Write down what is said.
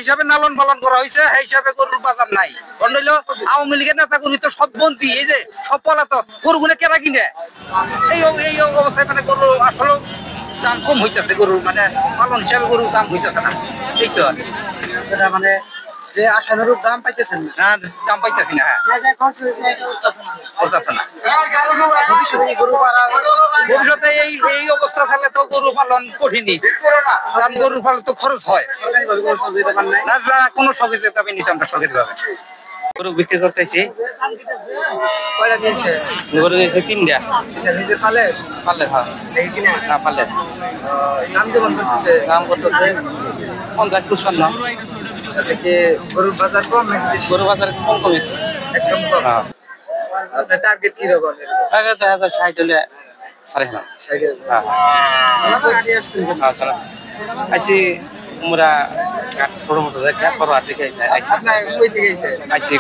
হিসাবে লালন পালন করা হয়েছে, সেই হিসাবে গরুর বাজার নাই। অন্য আওয়ামী লীগের নেতা কর্মী তো সব বন্দি, এই যে সব পলাতক, গরুগুলো কেনা কিনে এই অবস্থায় মানে গরু আসলে দাম কম হইতেছে, গরুর মানে পালন হিসাবে গরুর দাম হইতেছে না। এই তো মানে যে আশানুরূপ দাম পাইতেছেন না, দাম পাইতেছি না। হ্যাঁ, করতেছে না। ভবিষ্যতে এই অবস্থা থাকলে তো গরু পালন কঠিনই, কারণ গরু পালন তো খরচ হয় না, কোনো সহযোগিতা আমি নিতাম না সরকারি ভাবে। গরু বিক্রি করতেছি, গরু দিয়েছে 3টা। নিজে পালে পারলে না পারলে দাম করতেছে 50-55। গরুর বাজার কম নাকি বেশি? গরু বাজার কম কমে একদম কম। আপনার টার্গেট কি রকম? 60 হলে 60,000। আইসি আমরা ছোট মোটো বড় হাত থেকে আপনার কই থেকে আইসি